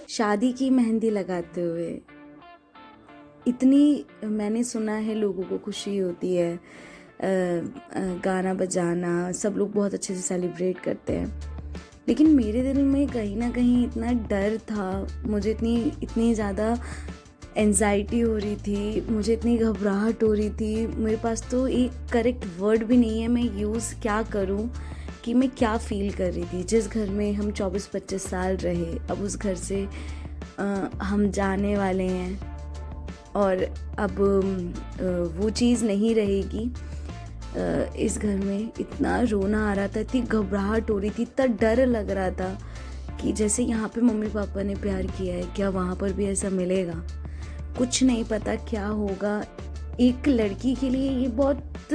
शादी की मेहंदी लगाते हुए इतनी मैंने सुना है लोगों को खुशी होती है, गाना बजाना सब लोग बहुत अच्छे से सेलिब्रेट करते हैं, लेकिन मेरे दिल में कहीं ना कहीं इतना डर था, मुझे इतनी इतनी ज़्यादा एंजाइटी हो रही थी, मुझे इतनी घबराहट हो रही थी, मेरे पास तो एक करेक्ट वर्ड भी नहीं है मैं यूज़ क्या करूं कि मैं क्या फ़ील कर रही थी। जिस घर में हम 24-25 साल रहे, अब उस घर से हम जाने वाले हैं और अब वो चीज़ नहीं रहेगी। इस घर में इतना रोना आ रहा था, इतनी घबराहट हो रही थी, इतना डर लग रहा था कि जैसे यहाँ पे मम्मी पापा ने प्यार किया है, क्या वहाँ पर भी ऐसा मिलेगा। कुछ नहीं पता क्या होगा। एक लड़की के लिए ये बहुत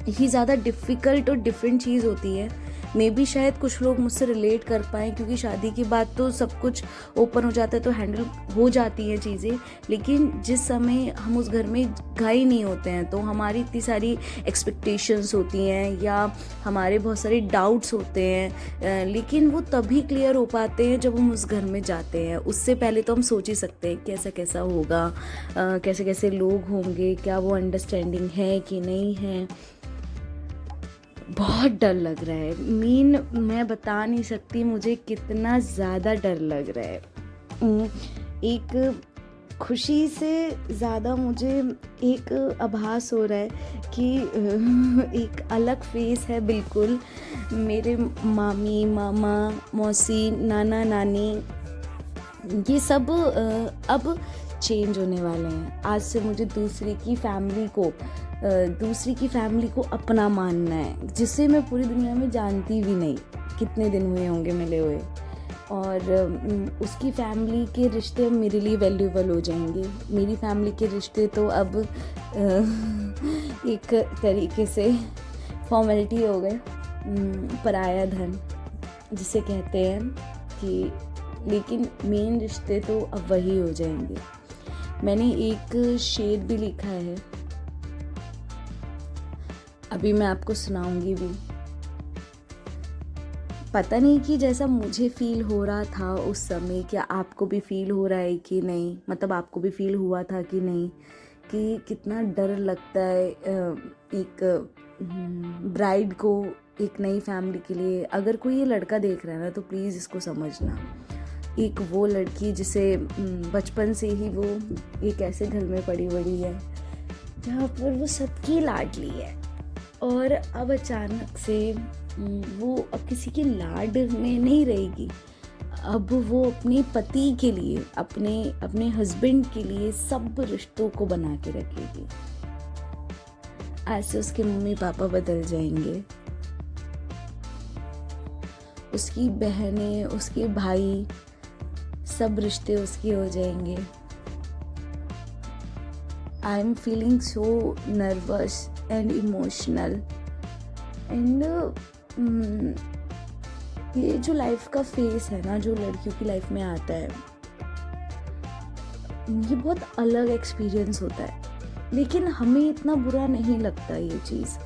ही ज़्यादा डिफ़िकल्ट और डिफरेंट चीज़ होती है। मे बी शायद कुछ लोग मुझसे रिलेट कर पाएँ, क्योंकि शादी के बाद तो सब कुछ ओपन हो जाता है तो हैंडल हो जाती हैं चीज़ें, लेकिन जिस समय हम उस घर में गए नहीं होते हैं तो हमारी इतनी सारी एक्सपेक्टेशंस होती हैं या हमारे बहुत सारे डाउट्स होते हैं, लेकिन वो तभी क्लियर हो पाते हैं जब हम उस घर में जाते हैं। उससे पहले तो हम सोच ही सकते हैं कैसा कैसा होगा, कैसे कैसे लोग होंगे, क्या वो अंडरस्टैंडिंग है कि नहीं है। बहुत डर लग रहा है, मैं बता नहीं सकती मुझे कितना ज़्यादा डर लग रहा है। एक खुशी से ज़्यादा मुझे एक आभास हो रहा है कि एक अलग फेस है बिल्कुल। मेरे मामी मामा मौसी नाना नानी ये सब अब चेंज होने वाले हैं। आज से मुझे दूसरी की फैमिली को अपना मानना है, जिसे मैं पूरी दुनिया में जानती भी नहीं, कितने दिन हुए होंगे मिले हुए, और उसकी फैमिली के रिश्ते मेरे लिए वैल्यूएबल हो जाएंगे। मेरी फैमिली के रिश्ते तो अब एक तरीके से फॉर्मेलिटी हो गए, पराया धन जिसे कहते हैं कि, लेकिन मेन रिश्ते तो अब वही हो जाएंगे। मैंने एक शेर भी लिखा है, अभी मैं आपको सुनाऊंगी भी। पता नहीं कि जैसा मुझे फील हो रहा था उस समय, क्या आपको भी फील हो रहा है कि नहीं, मतलब आपको भी फील हुआ था कि नहीं, कि कितना डर लगता है एक ब्राइड को एक नई फैमिली के लिए। अगर कोई ये लड़का देख रहा है ना तो प्लीज़ इसको समझना, एक वो लड़की जिसे बचपन से ही वो एक ऐसे घर में पड़ी बड़ी है जहाँ पर वो सबकी लाडली है, और अब अचानक से वो अब किसी के लाड में नहीं रहेगी। अब वो अपने पति के लिए, अपने हस्बैंड के लिए सब रिश्तों को बना के रखेगी। ऐसे उसके मम्मी पापा बदल जाएंगे, उसकी बहनें, उसके भाई, सब रिश्ते उसके हो जाएंगे। I am feeling so nervous and emotional, and ये जो लाइफ का फेस है ना, जो लड़कियों की लाइफ में आता है, ये बहुत अलग एक्सपीरियंस होता है, लेकिन हमें इतना बुरा नहीं लगता ये चीज़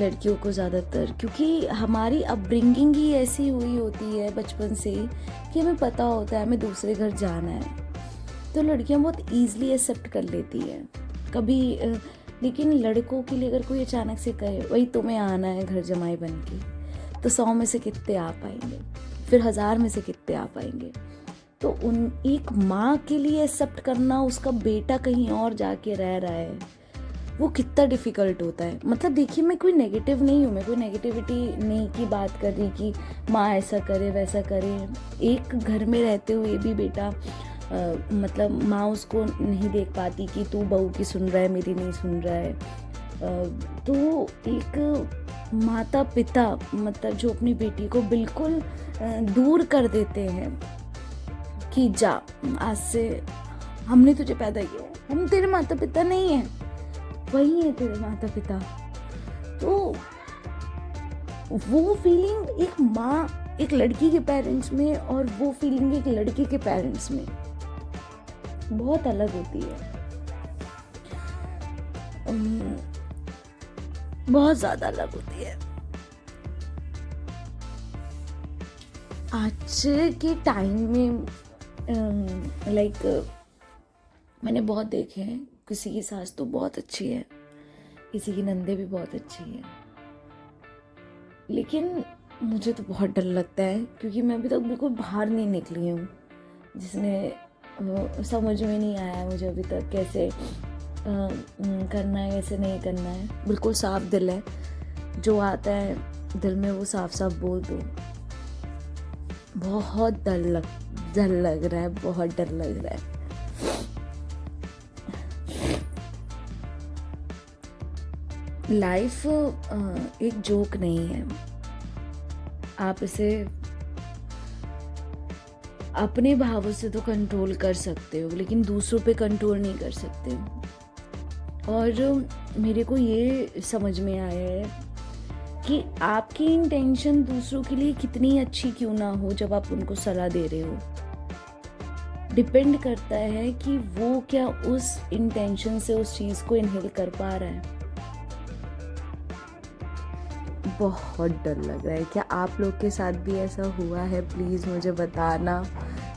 लड़कियों को ज़्यादातर, क्योंकि हमारी अपब्रिंगिंग ही ऐसी हुई होती है बचपन से कि हमें पता होता है हमें दूसरे घर जाना है, तो लड़कियां बहुत ईजिली एक्सेप्ट कर लेती हैं कभी। लेकिन लड़कों के लिए अगर कोई अचानक से कहे वही तुम्हें आना है घर जमाई बन के, तो 100 में से कितने आ पाएंगे, फिर 1000 में से कितने आ पाएंगे। तो उन एक माँ के लिए एक्सेप्ट करना उसका बेटा कहीं और जाके रह रहा है, वो कितना डिफ़िकल्ट होता है। मतलब देखिए, मैं कोई नेगेटिव नहीं हूँ, मैं कोई नेगेटिविटी नहीं की बात कर रही कि माँ ऐसा करे वैसा करे। एक घर में रहते हुए भी बेटा मतलब माँ उसको नहीं देख पाती कि तू बहू की सुन रहा है, मेरी नहीं सुन रहा है। तो एक माता पिता मतलब जो अपनी बेटी को बिल्कुल दूर कर देते हैं कि जा, आज से हमने तुझे पैदा किया, हम तेरे माता पिता नहीं हैं, वही है तेरे माता पिता। तो वो फीलिंग एक माँ, एक लड़की के पेरेंट्स में, और वो फीलिंग एक लड़के के पेरेंट्स में बहुत अलग होती है, बहुत ज़्यादा अलग होती है। आज के टाइम में लाइक मैंने बहुत देखे हैं, किसी की सास तो बहुत अच्छी है, किसी की नंदे भी बहुत अच्छी है, लेकिन मुझे तो बहुत डर लगता है क्योंकि मैं अभी तक बिल्कुल बाहर नहीं निकली हूँ, जिसने समझ में नहीं आया मुझे अभी तक कैसे करना है, कैसे नहीं करना है। बिल्कुल साफ दिल है, जो आता है दिल में वो साफ साफ बोल दो। बहुत डर लग रहा है, बहुत डर लग रहा है। लाइफ एक जोक नहीं है। आप इसे अपने भावों से तो कंट्रोल कर सकते हो, लेकिन दूसरों पे कंट्रोल नहीं कर सकते हो। और मेरे को ये समझ में आया है कि आपकी इंटेंशन दूसरों के लिए कितनी अच्छी क्यों ना हो, जब आप उनको सलाह दे रहे हो, डिपेंड करता है कि वो क्या उस इंटेंशन से उस चीज़ को इनहेल कर पा रहा है। बहुत डर लग रहा है। क्या आप लोग के साथ भी ऐसा हुआ है? प्लीज़ मुझे बताना,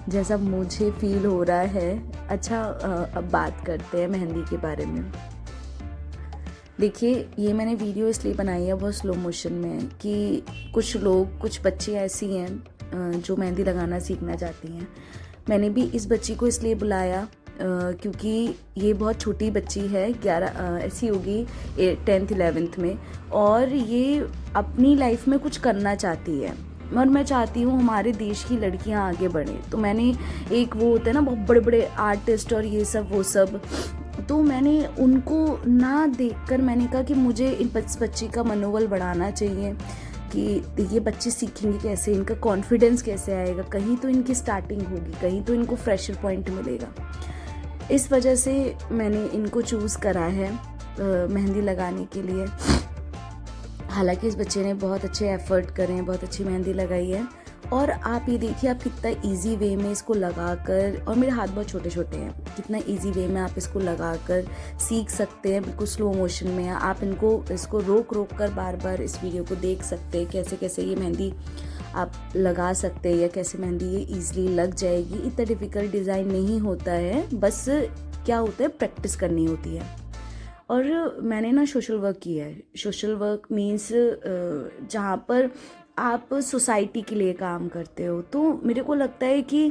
जैसा मुझे फील हो रहा है। अच्छा, अब बात करते हैं मेहंदी के बारे में। देखिए, ये मैंने वीडियो इसलिए बनाई है बहुत स्लो मोशन में कि कुछ बच्ची ऐसी हैं जो मेहंदी लगाना सीखना चाहती हैं। मैंने भी इस बच्ची को इसलिए बुलाया क्योंकि ये बहुत छोटी बच्ची है, 11 ऐसी होगी 10th 11th में, और ये अपनी लाइफ में कुछ करना चाहती है और मैं चाहती हूँ हमारे देश की लड़कियाँ आगे बढ़ें। तो मैंने एक वो होते हैं ना बहुत बड़े बड़े आर्टिस्ट और ये सब वो सब, तो मैंने उनको ना देखकर मैंने कहा कि मुझे इन बच्ची का मनोबल बढ़ाना चाहिए कि ये बच्चे सीखेंगे कैसे, इनका कॉन्फिडेंस कैसे आएगा, कहीं तो इनकी स्टार्टिंग होगी, कहीं तो इनको फ्रेशर पॉइंट मिलेगा। इस वजह से मैंने इनको चूज़ करा है मेहंदी लगाने के लिए। हालांकि इस बच्चे ने बहुत अच्छे एफर्ट करे हैं, बहुत अच्छी मेहंदी लगाई है। और आप ये देखिए आप कितना इजी वे में इसको लगाकर, और मेरे हाथ बहुत छोटे छोटे हैं, कितना इजी वे में आप इसको लगाकर सीख सकते हैं, बिल्कुल स्लो मोशन में। आप इसको रोक कर बार बार इस वीडियो को देख सकते हैं, कैसे कैसे ये मेहंदी आप लगा सकते हैं या कैसे मेहंदी ये ईजिली लग जाएगी। इतना डिफ़िकल्ट डिज़ाइन नहीं होता है, बस क्या होता है प्रैक्टिस करनी होती है। और मैंने ना सोशल वर्क किया है। सोशल वर्क मीन्स जहाँ पर आप सोसाइटी के लिए काम करते हो, तो मेरे को लगता है कि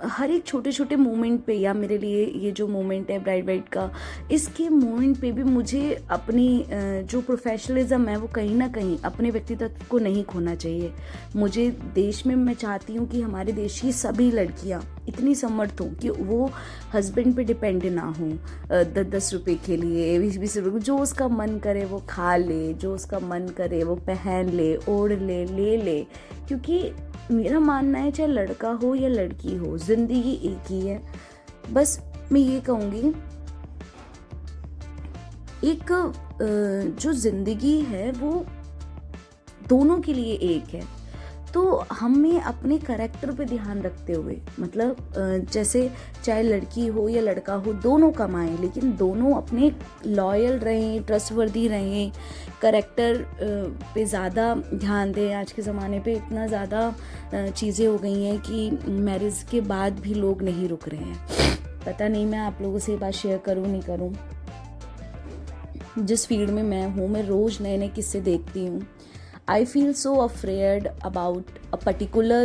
हर एक छोटे छोटे मोमेंट पे, या मेरे लिए ये जो मोमेंट है ब्राइड का, इसके मोमेंट पे भी मुझे अपनी जो प्रोफेशनलिज्म है वो कहीं ना कहीं अपने व्यक्तित्व को नहीं खोना चाहिए। मुझे देश में, मैं चाहती हूँ कि हमारे देश की सभी लड़कियाँ इतनी समर्थ हों कि वो हस्बैंड पे डिपेंड ना हो 10-10 रुपये के लिए, 20-20 रुपये, जो उसका मन करे वो खा ले, जो उसका मन करे वो पहन ले, ओढ़ ले। क्योंकि मेरा मानना है चाहे लड़का हो या लड़की हो, जिंदगी एक ही है। बस मैं ये कहूँगी, एक जो जिंदगी है वो दोनों के लिए एक है। तो हमें अपने करैक्टर पे ध्यान रखते हुए, मतलब जैसे चाहे लड़की हो या लड़का हो, दोनों कमाएं, लेकिन दोनों अपने लॉयल रहें, ट्रस्टवर्दी रहें, करैक्टर पे ज़्यादा ध्यान दें। आज के ज़माने पे इतना ज़्यादा चीज़ें हो गई हैं कि मैरिज के बाद भी लोग नहीं रुक रहे हैं। पता नहीं मैं आप लोगों से ये बात शेयर करूँ नहीं करूँ। जिस फील्ड में मैं हूँ, मैं रोज़ नए नए किस्से देखती हूँ। I feel so afraid about a particular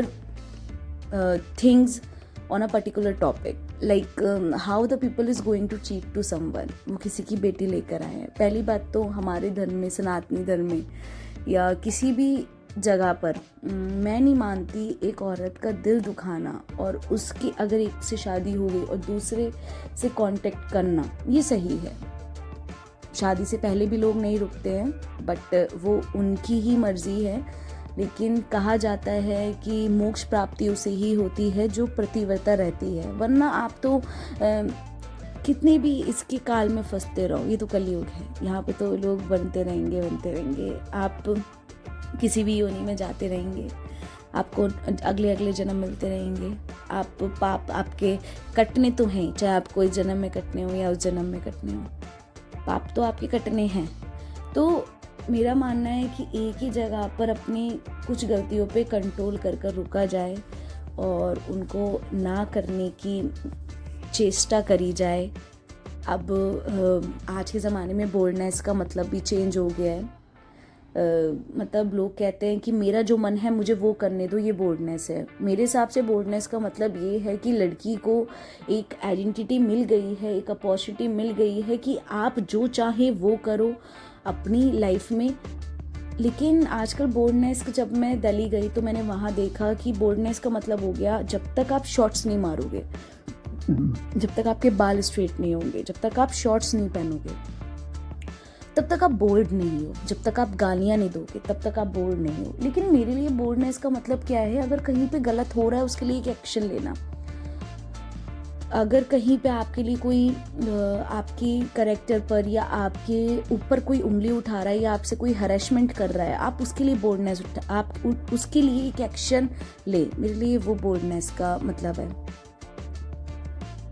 things on a particular topic, like how the people is going to cheat to someone। वो किसी की बेटी लेकर आए हैं। पहली बात तो हमारे धर्म में, सनातनी धर्म में या किसी भी जगह पर मैं नहीं मानती एक औरत का दिल दुखाना और उसकी अगर एक से शादी हो गई और दूसरे से कांटेक्ट करना, ये सही है। शादी से पहले भी लोग नहीं रुकते हैं, बट वो उनकी ही मर्जी है। लेकिन कहा जाता है कि मोक्ष प्राप्ति उसे ही होती है जो प्रतिव्रता रहती है, वरना आप तो कितने भी इसके काल में फंसते रहो। ये तो कलयुग है, यहाँ पे तो लोग बनते रहेंगे। आप किसी भी योनि में जाते रहेंगे, आपको अगले जन्म मिलते रहेंगे। आप पाप आपके कटने तो हैं, चाहे आपको इस जन्म में कटने हो या उस जन्म में कटने हो, पाप तो आपके कटने हैं। तो मेरा मानना है कि एक ही जगह पर अपनी कुछ गलतियों पे कंट्रोल कर कर रुका जाए और उनको ना करने की चेष्टा करी जाए। अब आज के ज़माने में बोल्डनेस का मतलब भी चेंज हो गया है। मतलब लोग कहते हैं कि मेरा जो मन है मुझे वो करने दो, ये बोल्डनेस है। मेरे हिसाब से बोल्डनेस का मतलब ये है कि लड़की को एक आइडेंटिटी मिल गई है, एक अपॉर्चुनिटी मिल गई है कि आप जो चाहे वो करो अपनी लाइफ में। लेकिन आजकल बोल्डनेस जब मैं दिल्ली गई तो मैंने वहाँ देखा कि बोल्डनेस का मतलब हो गया जब तक आप शॉर्ट्स नहीं मारोगे, जब तक आपके बाल स्ट्रेट नहीं होंगे, जब तक आप शॉर्ट्स नहीं पहनोगे, तब तक आप बोल्ड नहीं हो। जब तक आप गालियाँ नहीं दोगे तब तक आप बोल्ड नहीं हो। लेकिन मेरे लिए बोल्डनेस का मतलब क्या है, अगर कहीं पे गलत हो रहा है उसके लिए एक एक्शन लेना। अगर कहीं पे आपके लिए कोई आपकी कैरेक्टर पर या आपके ऊपर कोई उंगली उठा रहा है या आपसे कोई हरेसमेंट कर रहा है, आप उसके लिए बोल्डनेस आप उसके लिए एक एक्शन ले। मेरे लिए वो बोल्डनेस का मतलब है।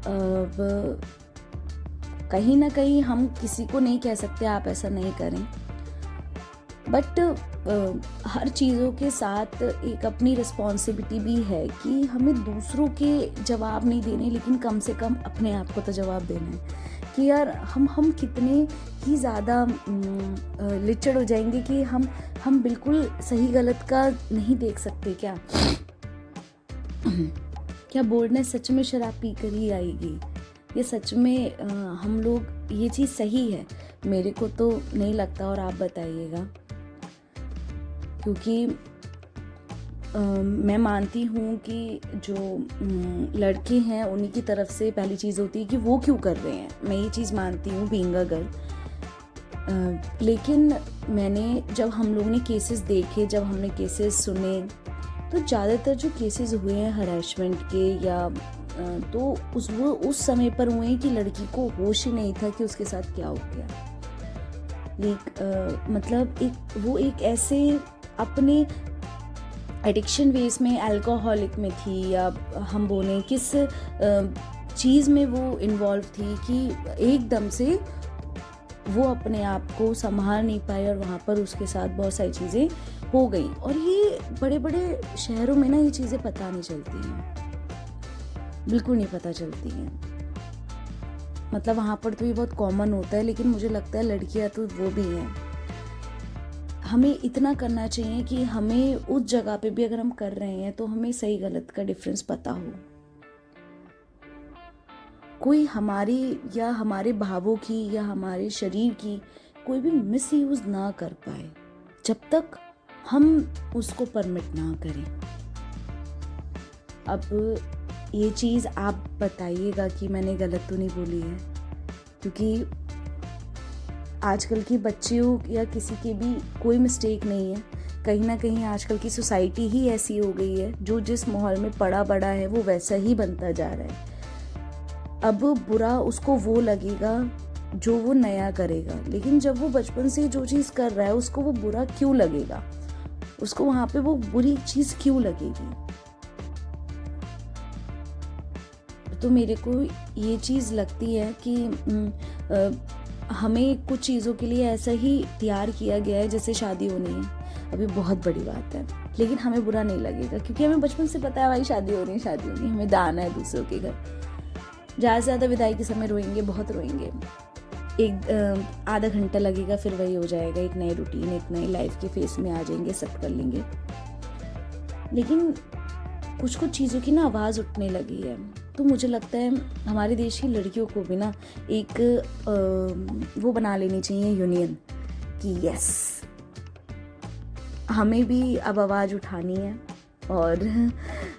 अब कहीं ना कहीं हम किसी को नहीं कह सकते आप ऐसा नहीं करें, बट हर चीज़ों के साथ एक अपनी रिस्पॉन्सिबिलिटी भी है कि हमें दूसरों के जवाब नहीं देने, लेकिन कम से कम अपने आप को तो जवाब देना है कि यार हम कितने ही ज़्यादा लिचड़ हो जाएंगे कि हम बिल्कुल सही गलत का नहीं देख सकते। क्या बोल्डनेस सच में शराब पी कर ही आएगी? ये सच में हम लोग ये चीज़ सही है? मेरे को तो नहीं लगता, और आप बताइएगा। क्योंकि मैं मानती हूँ कि जो लड़के हैं उन्हीं की तरफ से पहली चीज़ होती है कि वो क्यों कर रहे हैं। मैं ये चीज़ मानती हूँ बीइंग अ गर्ल। लेकिन मैंने जब हम लोगों ने केसेस देखे, जब हमने केसेस सुने, तो ज़्यादातर जो केसेस हुए हैं हरासमेंट के या तो वो उस समय पर हुए कि लड़की को होश ही नहीं था कि उसके साथ क्या हो गया। मतलब वो एक ऐसे अपने एडिक्शन वेस में, अल्कोहलिक में थी, या हम बोलें किस चीज़ में वो इन्वॉल्व थी कि एकदम से वो अपने आप को संभाल नहीं पाई और वहाँ पर उसके साथ बहुत सारी चीज़ें हो गई। और ये बड़े बड़े शहरों में ना ये चीज़ें पता नहीं चलती हैं, बिल्कुल नहीं पता चलती हैं। मतलब वहाँ पर तो ये बहुत कॉमन होता है, लेकिन मुझे लगता है लड़कियाँ तो वो भी हैं। हमें इतना करना चाहिए कि हमें उस जगह पे भी अगर हम कर रहे हैं तो हमें सही गलत का डिफरेंस पता हो। कोई हमारी या हमारे भावों की या हमारे शरीर की कोई भी मिस यूज ना कर पाए जब तक हम उसको परमिट ना करें। अब ये चीज़ आप बताइएगा कि मैंने गलत तो नहीं बोली है, क्योंकि आजकल की बच्चियों या किसी के भी कोई मिस्टेक नहीं है। कहीं ना कहीं आजकल की सोसाइटी ही ऐसी हो गई है, जो जिस माहौल में पड़ा बड़ा है वो वैसा ही बनता जा रहा है। अब बुरा उसको वो लगेगा जो वो नया करेगा, लेकिन जब वो बचपन से जो चीज़ कर रहा है उसको वो बुरा क्यों लगेगा, उसको वहाँ पे वो बुरी चीज़ क्यों लगेगी। तो मेरे को ये चीज़ लगती है कि हमें कुछ चीज़ों के लिए ऐसा ही तैयार किया गया है जैसे शादी होनी है। अभी बहुत बड़ी बात है, लेकिन हमें बुरा नहीं लगेगा क्योंकि हमें बचपन से पता है भाई शादी होनी है, शादी होनी है, हमें दाना है दूसरों के घर। ज़्यादा से ज़्यादा विदाई के समय रोएंगे, बहुत रोएंगे, एक आधा घंटा लगेगा, फिर वही हो जाएगा, एक नई रूटीन, एक नई लाइफ के फेस में आ जाएंगे, सब कर लेंगे। लेकिन कुछ कुछ चीज़ों की ना आवाज़ उठने लगी है, तो मुझे लगता है हमारे देश की लड़कियों को भी ना एक वो बना लेनी चाहिए यूनियन कि यस हमें भी अब आवाज़ उठानी है और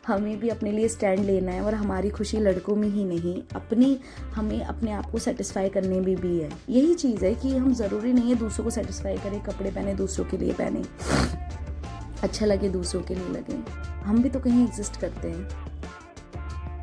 हमें भी अपने लिए स्टैंड लेना है। और हमारी खुशी लड़कों में ही नहीं, हमें अपने आप को सेटिस्फाई करने में भी है। यही चीज़ है कि हम ज़रूरी नहीं है दूसरों को सेटिस्फाई करें, कपड़े पहने दूसरों के लिए पहने, अच्छा लगे दूसरों के लिए लगे, हम भी तो कहीं एग्जिस्ट करते हैं।